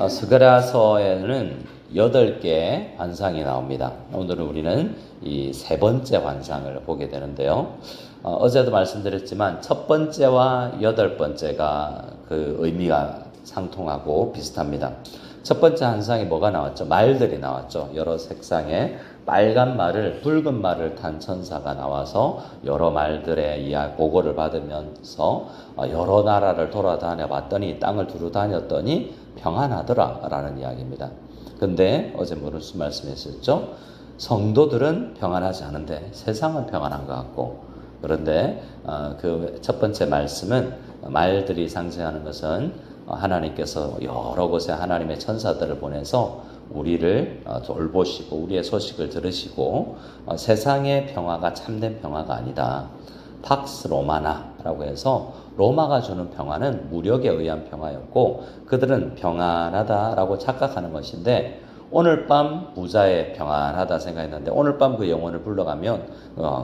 스가랴서에는 8개 환상이 나옵니다. 오늘은 우리는 이 세 번째 환상을 보게 되는데요. 어제도 말씀드렸지만 첫 번째와 8번째가 그 의미가 상통하고 비슷합니다. 첫 번째 환상이 뭐가 나왔죠? 말들이 나왔죠. 여러 색상의 빨간 말을, 붉은 말을 탄 천사가 나와서 여러 말들의 보고를 받으면서 여러 나라를 돌아다녀 봤더니, 땅을 두루 다녔더니 평안하더라 라는 이야기입니다. 근데 어제 무슨 말씀했었죠? 성도들은 평안하지 않은데 세상은 평안한 것 같고, 그런데 그 첫 번째 말씀은 말들이 상징하는 것은 하나님께서 여러 곳에 하나님의 천사들을 보내서 우리를 돌보시고 우리의 소식을 들으시고 세상의 평화가 참된 평화가 아니다. 팍스 로마나라고 해서 로마가 주는 평화는 무력에 의한 평화였고 그들은 평안하다라고 착각하는 것인데, 오늘 밤 부자의 평안하다 생각했는데 오늘 밤 그 영혼을 불러가면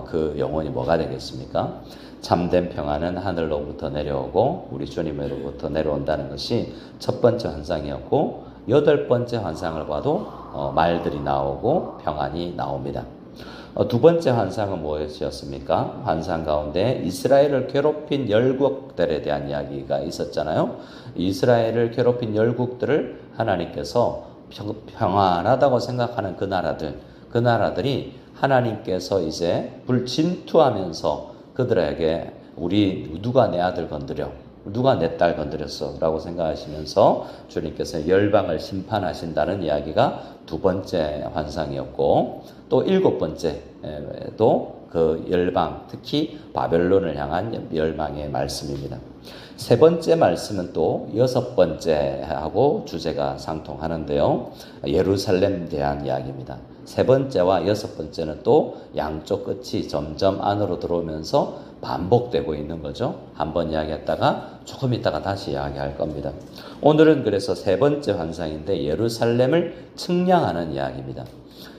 그 영혼이 뭐가 되겠습니까? 참된 평안은 하늘로부터 내려오고 우리 주님으로부터 내려온다는 것이 첫 번째 환상이었고, 8번째 환상을 봐도 말들이 나오고 평안이 나옵니다. 두 번째 환상은 무엇이었습니까? 환상 가운데 이스라엘을 괴롭힌 열국들에 대한 이야기가 있었잖아요. 이스라엘을 괴롭힌 열국들을 하나님께서 평안하다고 생각하는 그 나라들이 하나님께서 이제 불진투하면서 그들에게 우리 누가 내 아들 건드려? 누가 내 딸 건드렸어? 라고 생각하시면서 주님께서 열방을 심판하신다는 이야기가 두 번째 환상이었고, 또 7번째도 그 열방, 특히 바벨론을 향한 열방의 말씀입니다. 세 번째 말씀은 또 6번째하고 주제가 상통하는데요. 예루살렘에 대한 이야기입니다. 세 번째와 6번째는 또 양쪽 끝이 점점 안으로 들어오면서 반복되고 있는 거죠. 한번 이야기했다가 조금 있다가 다시 이야기할 겁니다. 오늘은 그래서 세 번째 환상인데 예루살렘을 측량하는 이야기입니다.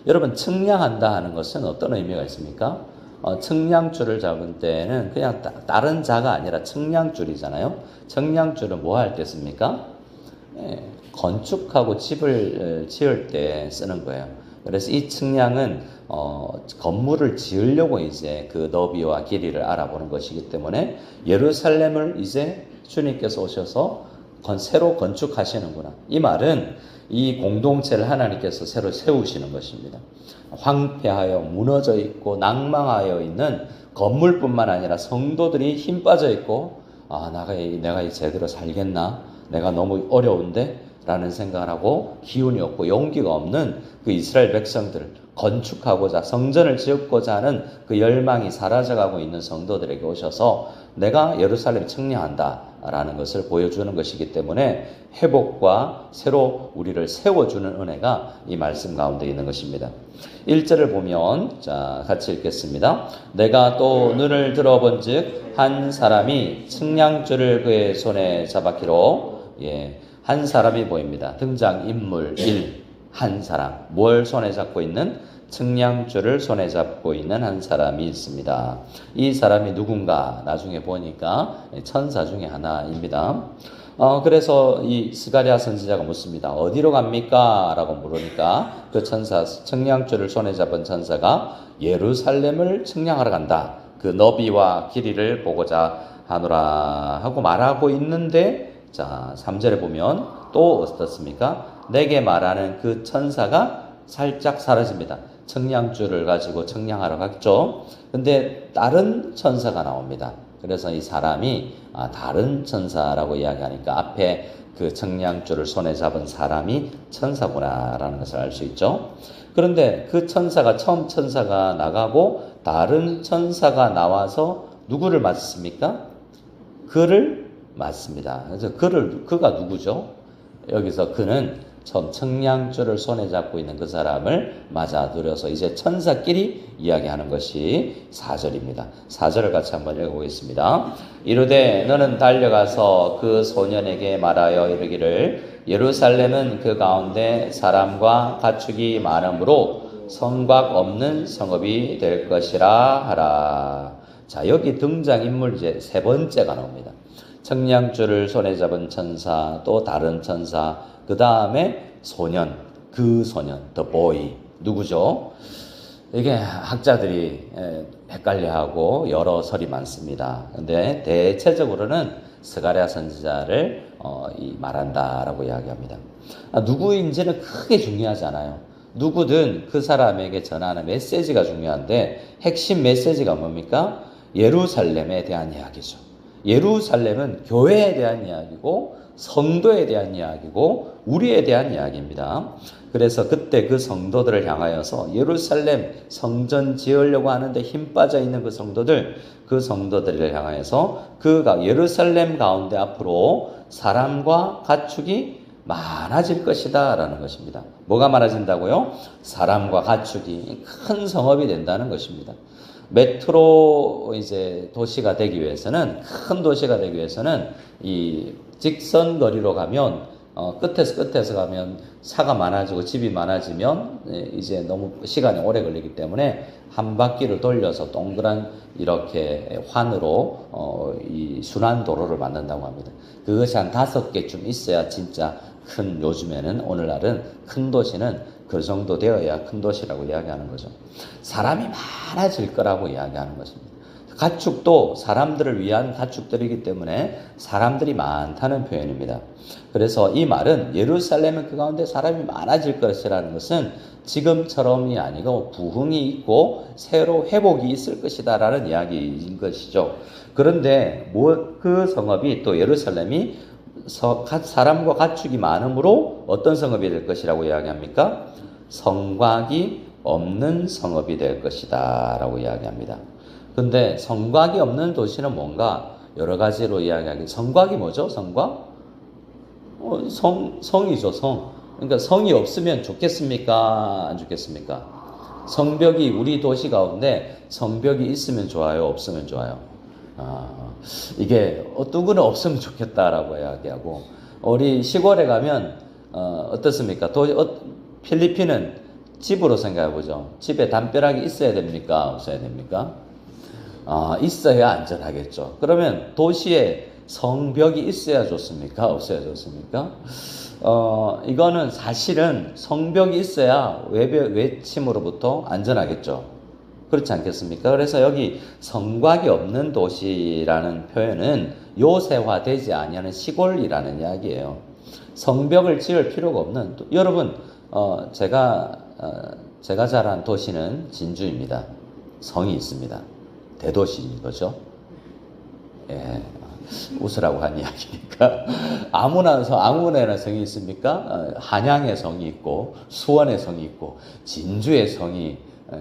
여러분, 측량한다 하는 것은 어떤 의미가 있습니까? 측량줄을 잡을 때는 그냥 다른 자가 아니라 측량줄이잖아요. 측량줄은 뭐 할 때 씁니까? 건축하고 집을 지을 때 쓰는 거예요. 그래서 이 측량은 건물을 지으려고 이제 그 너비와 길이를 알아보는 것이기 때문에 예루살렘을 이제 주님께서 오셔서 새로 건축하시는구나. 이 말은 이 공동체를 하나님께서 새로 세우시는 것입니다. 황폐하여 무너져 있고 낭망하여 있는 건물뿐만 아니라 성도들이 힘 빠져 있고, 내가 제대로 살겠나? 내가 너무 어려운데? 라는 생각을 하고 기운이 없고 용기가 없는 그 이스라엘 백성들을 건축하고자, 성전을 지었고자 하는 그 열망이 사라져가고 있는 성도들에게 오셔서 내가 예루살렘 측량한다 라는 것을 보여주는 것이기 때문에 회복과 새로 우리를 세워주는 은혜가 이 말씀 가운데 있는 것입니다. 1절을 보면, 같이 읽겠습니다. 내가 또 눈을 들어본 즉 한 사람이 측량줄을 그의 손에 잡았기로. 한 사람이 보입니다. 등장인물 1, 한 사람. 뭘 손에 잡고 있는? 측량줄을 손에 잡고 있는 한 사람이 있습니다. 이 사람이 누군가 나중에 보니까 천사 중에 하나입니다. 그래서 이 스가랴 선지자가 묻습니다. 어디로 갑니까? 라고 물으니까 그 천사, 측량줄을 손에 잡은 천사가 예루살렘을 측량하러 간다. 그 너비와 길이를 보고자 하노라 하고 말하고 있는데, 3절에 보면 또 어떻습니까? 내게 말하는 그 천사가 살짝 사라집니다. 측량줄을 가지고 측량하러 갔죠. 근데 다른 천사가 나옵니다. 그래서 이 사람이 다른 천사라고 이야기하니까 앞에 그 측량줄을 손에 잡은 사람이 천사구나라는 것을 알 수 있죠. 그런데 그 천사가, 처음 천사가 나가고 다른 천사가 나와서 누구를 맞습니까? 그를 맞습니다. 그래서 그가 누구죠? 여기서 그는 처음 측량줄을 손에 잡고 있는 그 사람을 맞아들여서 이제 천사끼리 이야기하는 것이 4절입니다. 4절을 같이 한번 읽어보겠습니다. 이르되 너는 달려가서 그 소년에게 말하여 이르기를 예루살렘은 그 가운데 사람과 가축이 많으므로 성곽 없는 성읍이 될 것이라 하라. 여기 등장인물 이제 세 번째가 나옵니다. 청량줄을 손에 잡은 천사, 또 다른 천사, 그 다음에 소년, 그 소년, the boy. 누구죠? 이게 학자들이 헷갈려하고 여러 설이 많습니다. 근데 대체적으로는 스가랴 선지자를 말한다라고 이야기합니다. 누구인지는 크게 중요하지 않아요. 누구든 그 사람에게 전하는 메시지가 중요한데 핵심 메시지가 뭡니까? 예루살렘에 대한 이야기죠. 예루살렘은 교회에 대한 이야기고 성도에 대한 이야기고 우리에 대한 이야기입니다. 그래서 그때 그 성도들을 향하여서 예루살렘 성전 지으려고 하는데 힘 빠져 있는 그 성도들을 향하여서 그가 예루살렘 가운데 앞으로 사람과 가축이 많아질 것이다 라는 것입니다. 뭐가 많아진다고요? 사람과 가축이 큰 성읍이 된다는 것입니다. 메트로 이제 도시가 되기 위해서는, 큰 도시가 되기 위해서는 이 직선 거리로 가면 끝에서 가면 차가 많아지고 집이 많아지면 이제 너무 시간이 오래 걸리기 때문에 한 바퀴를 돌려서 동그란 이렇게 환으로 이 순환 도로를 만든다고 합니다. 그것이 한 5개쯤 있어야 진짜 큰, 요즘에는 오늘날은 큰 도시는 그 정도 되어야 큰 도시라고 이야기하는 거죠. 사람이 많아질 거라고 이야기하는 것입니다. 가축도 사람들을 위한 가축들이기 때문에 사람들이 많다는 표현입니다. 그래서 이 말은 예루살렘은 그 가운데 사람이 많아질 것이라는 것은 지금처럼이 아니고 부흥이 있고 새로 회복이 있을 것이다 라는 이야기인 것이죠. 그런데 그 성읍이 또 예루살렘이 사람과 가축이 많으므로 어떤 성읍이 될 것이라고 이야기합니까? 성곽이 없는 성읍이 될 것이다 라고 이야기합니다. 근데 성곽이 없는 도시는 뭔가 여러 가지로 이야기하기. 성곽이 뭐죠? 성곽? 성이죠, 성. 그러니까 성이 없으면 좋겠습니까? 안 좋겠습니까? 성벽이 우리 도시 가운데 성벽이 있으면 좋아요, 없으면 좋아요. 이게 누구는 없으면 좋겠다라고 이야기하고, 우리 시골에 가면 어떻습니까? 필리핀은 집으로 생각해보죠. 집에 담벼락이 있어야 됩니까? 없어야 됩니까? 있어야 안전하겠죠. 그러면 도시에 성벽이 있어야 좋습니까? 없어야 좋습니까? 이거는 사실은 성벽이 있어야 외침으로부터 안전하겠죠. 그렇지 않겠습니까? 그래서 여기 성곽이 없는 도시라는 표현은 요새화되지 아니하는 시골이라는 이야기예요. 성벽을 지을 필요가 없는, 여러분, 제가 자란 도시는 진주입니다. 성이 있습니다. 대도시인 거죠. 예, 웃으라고 한 이야기니까. 아무나 성이 있습니까? 한양의 성이 있고, 수원의 성이 있고, 진주의 성이,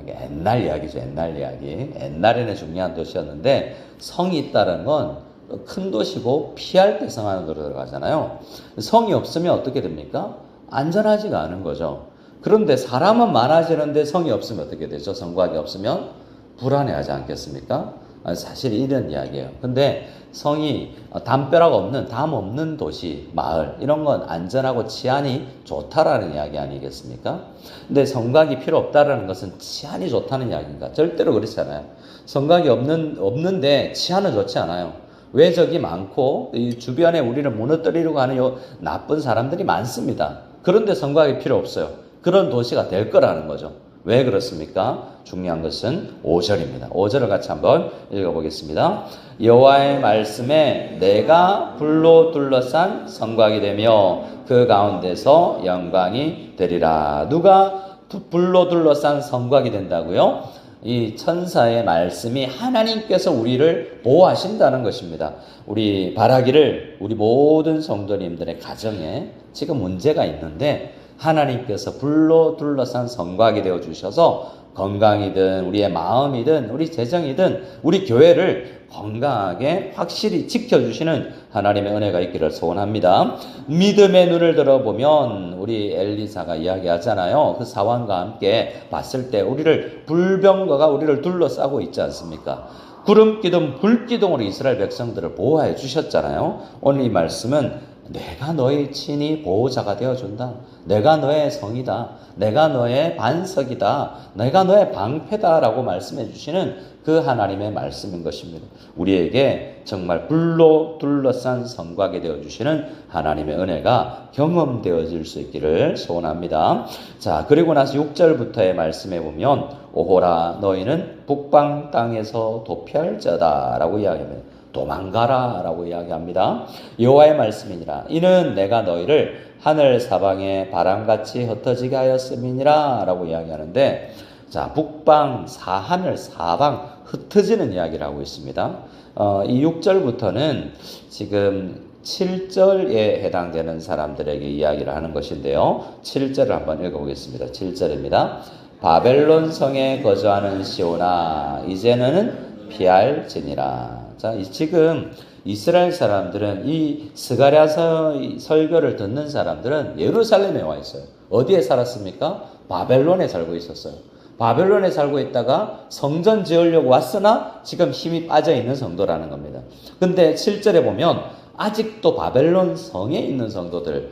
옛날 이야기죠. 옛날 이야기. 옛날에는 중요한 도시였는데, 성이 있다는 건 큰 도시고 피할 때 성 안으로 들어가잖아요. 성이 없으면 어떻게 됩니까? 안전하지가 않은 거죠. 그런데 사람은 많아지는데 성이 없으면 어떻게 되죠? 성곽이 없으면 불안해하지 않겠습니까? 사실 이런 이야기예요. 근데 성이 담 없는 도시, 마을, 이런 건 안전하고 치안이 좋다라는 이야기 아니겠습니까? 근데 성곽이 필요 없다라는 것은 치안이 좋다는 이야기인가? 절대로 그렇지 않아요. 성곽이 없는데 치안은 좋지 않아요. 외적이 많고 이 주변에 우리를 무너뜨리려고 하는 나쁜 사람들이 많습니다. 그런데 성곽이 필요 없어요. 그런 도시가 될 거라는 거죠. 왜 그렇습니까? 중요한 것은 5절입니다. 5절을 같이 한번 읽어보겠습니다. 여호와의 말씀에 내가 불로 둘러싼 성곽이 되며 그 가운데서 영광이 되리라. 누가 불로 둘러싼 성곽이 된다고요? 이 천사의 말씀이 하나님께서 우리를 보호하신다는 것입니다. 우리 바라기를 우리 모든 성도님들의 가정에 지금 문제가 있는데 하나님께서 불로 둘러싼 성곽이 되어 주셔서 건강이든 우리의 마음이든 우리 재정이든 우리 교회를 건강하게 확실히 지켜주시는 하나님의 은혜가 있기를 소원합니다. 믿음의 눈을 들어보면 우리 엘리사가 이야기하잖아요. 그 사환과 함께 봤을 때 불병거가 우리를 둘러싸고 있지 않습니까? 구름기둥, 불기둥으로 이스라엘 백성들을 보호해 주셨잖아요. 오늘 이 말씀은 내가 너의 친히 보호자가 되어준다. 내가 너의 성이다. 내가 너의 반석이다. 내가 너의 방패다라고 말씀해 주시는 그 하나님의 말씀인 것입니다. 우리에게 정말 불로 둘러싼 성곽이 되어주시는 하나님의 은혜가 경험되어질 수 있기를 소원합니다. 자, 그리고 나서 6절부터의 말씀에 보면 오호라 너희는 북방 땅에서 도피할 자다 라고 이야기합니다. 도망가라 라고 이야기합니다. 여호와의 말씀이니라. 이는 내가 너희를 하늘 사방에 바람같이 흩어지게 하였음이니라 라고 이야기하는데, 자, 북방, 하늘 사방 흩어지는 이야기를 하고 있습니다. 이 6절부터는 지금 7절에 해당되는 사람들에게 이야기를 하는 것인데요. 7절을 한번 읽어보겠습니다. 7절입니다. 바벨론 성에 거주하는 시온아 이제는 피할지니라. 자, 지금 이스라엘 사람들은 이 스가랴서 설교를 듣는 사람들은 예루살렘에 와 있어요. 어디에 살았습니까? 바벨론에 살고 있었어요. 바벨론에 살고 있다가 성전 지으려고 왔으나 지금 힘이 빠져 있는 성도라는 겁니다. 근데 7절에 보면 아직도 바벨론 성에 있는 성도들,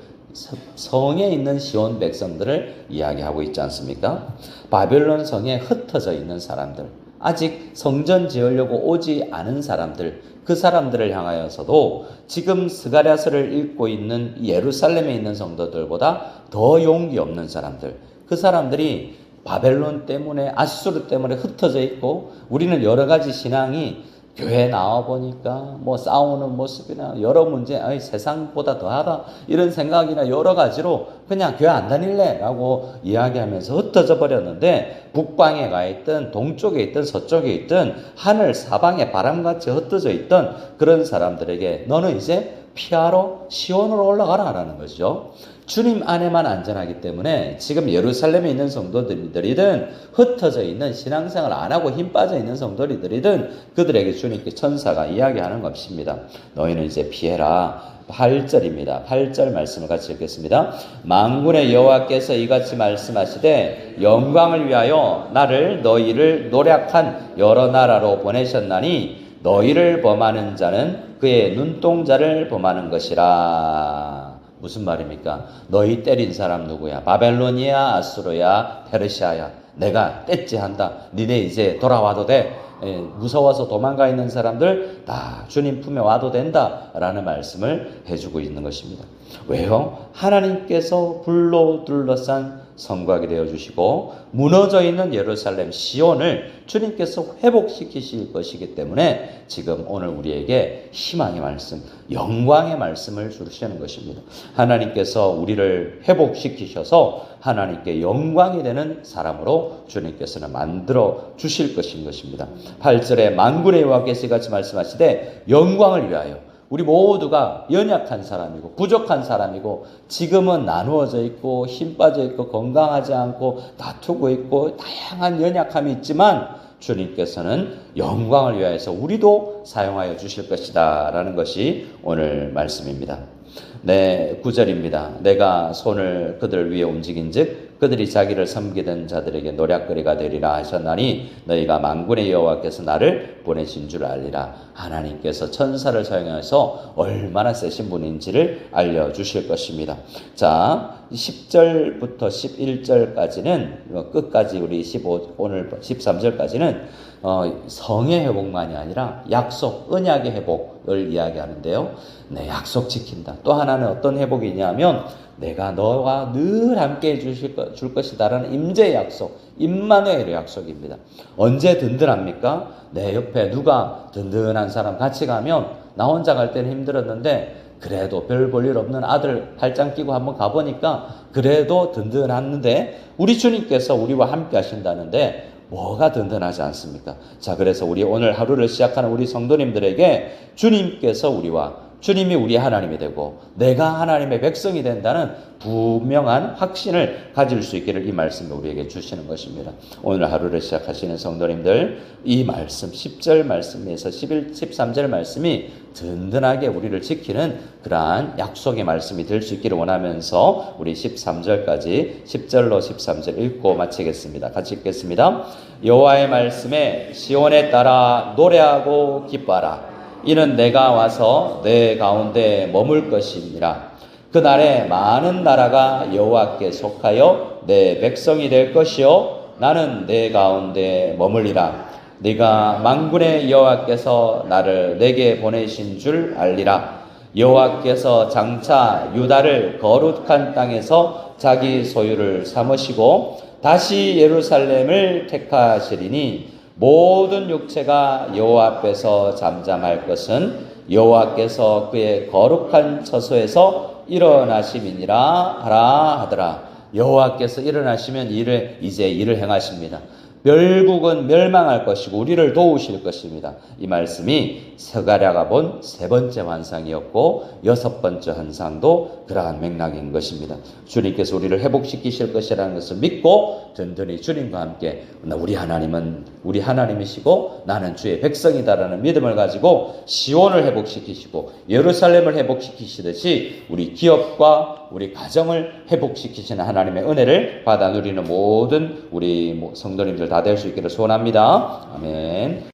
성에 있는 시온 백성들을 이야기하고 있지 않습니까? 바벨론 성에 흩어져 있는 사람들, 아직 성전 지으려고 오지 않은 사람들, 그 사람들을 향하여서도 지금 스가랴서를 읽고 있는 예루살렘에 있는 성도들보다 더 용기 없는 사람들, 그 사람들이 바벨론 때문에, 아수르 때문에 흩어져 있고, 우리는 여러 가지 신앙이 교회 나와보니까 뭐 싸우는 모습이나 여러 문제, 세상보다 더하다 이런 생각이나 여러 가지로 그냥 교회 안 다닐래 라고 이야기하면서 흩어져 버렸는데, 북방에 가 있든 동쪽에 있든 서쪽에 있든 하늘 사방에 바람같이 흩어져 있던 그런 사람들에게 너는 이제 피하러 시온으로 올라가라 라는 거죠. 주님 안에만 안전하기 때문에 지금 예루살렘에 있는 성도들이든 흩어져 있는 신앙생활 안 하고 힘 빠져 있는 성도들이든 그들에게 주님께 천사가 이야기하는 것입니다. 너희는 이제 피해라. 8절입니다. 8절 말씀을 같이 읽겠습니다. 만군의 여호와께서 이같이 말씀하시되 영광을 위하여 나를 너희를 노략한 여러 나라로 보내셨나니 너희를 범하는 자는 그의 눈동자를 범하는 것이라. 무슨 말입니까? 너희 때린 사람 누구야? 바벨론이야? 아수르야? 페르시아야? 내가 떼찌한다. 니네 이제 돌아와도 돼. 무서워서 도망가 있는 사람들 다 주님 품에 와도 된다라는 말씀을 해주고 있는 것입니다. 왜요? 하나님께서 불로 둘러싼 성곽이 되어주시고 무너져 있는 예루살렘 시온을 주님께서 회복시키실 것이기 때문에 지금 오늘 우리에게 희망의 말씀, 영광의 말씀을 주시는 것입니다. 하나님께서 우리를 회복시키셔서 하나님께 영광이 되는 사람으로 주님께서는 만들어 주실 것입니다. 8절에 만군의 여호와께서 같이 말씀하시되 영광을 위하여, 우리 모두가 연약한 사람이고 부족한 사람이고 지금은 나누어져 있고 힘 빠져 있고 건강하지 않고 다투고 있고 다양한 연약함이 있지만 주님께서는 영광을 위하여서 우리도 사용하여 주실 것이다 라는 것이 오늘 말씀입니다. 네, 9절입니다. 내가 손을 그들 위에 움직인즉 그들이 자기를 섬기던 자들에게 노략거리가 되리라 하셨나니 너희가 만군의 여호와께서 나를 보내신 줄 알리라. 하나님께서 천사를 사용해서 얼마나 세신 분인지를 알려주실 것입니다. 자, 10절부터 11절까지는 끝까지 우리 오늘 13절까지는 성의 회복만이 아니라 약속, 언약의 회복을 이야기하는데요. 네, 약속 지킨다. 또 하나는 어떤 회복이냐면 내가 너와 늘 함께 줄 것이다라는 임재의 약속, 임마누엘의 약속입니다. 언제 든든합니까? 내 옆에 누가 든든한 사람 같이 가면 나 혼자 갈 때는 힘들었는데 그래도 별 볼 일 없는 아들 팔짱 끼고 한번 가보니까 그래도 든든했는데 우리 주님께서 우리와 함께 하신다는데 뭐가 든든하지 않습니까? 자, 그래서 우리 오늘 하루를 시작하는 우리 성도님들에게 주님께서 주님이 우리 하나님이 되고 내가 하나님의 백성이 된다는 분명한 확신을 가질 수 있기를 이 말씀을 우리에게 주시는 것입니다. 오늘 하루를 시작하시는 성도님들, 이 말씀 10절 말씀에서 13절 말씀이 든든하게 우리를 지키는 그러한 약속의 말씀이 될 수 있기를 원하면서 우리 13절까지 10절로 13절 읽고 마치겠습니다. 같이 읽겠습니다. 여호와의 말씀에 시온에 따라 노래하고 기뻐하라. 이는 내가 와서 내 가운데 머물 것이니라. 그날에 많은 나라가 여호와께 속하여 내 백성이 될 것이요 나는 내 가운데 머물리라. 네가 만군의 여호와께서 나를 내게 보내신 줄 알리라. 여호와께서 장차 유다를 거룩한 땅에서 자기 소유를 삼으시고 다시 예루살렘을 택하시리니 모든 육체가 여호와 앞에서 잠잠할 것은 여호와께서 그의 거룩한 처소에서 일어나심이니라 하라 하더라. 여호와께서 일어나시면 이제 일을 행하십니다. 멸국은 멸망할 것이고 우리를 도우실 것입니다. 이 말씀이 스가랴가 본 세 번째 환상이었고 여섯 번째 환상도 그러한 맥락인 것입니다. 주님께서 우리를 회복시키실 것이라는 것을 믿고 든든히 주님과 함께 우리 하나님은 우리 하나님이시고 나는 주의 백성이다라는 믿음을 가지고 시온을 회복시키시고 예루살렘을 회복시키시듯이 우리 기업과 우리 가정을 회복시키시는 하나님의 은혜를 받아 누리는 모든 우리 성도님들 다 될 수 있기를 소원합니다. 아멘.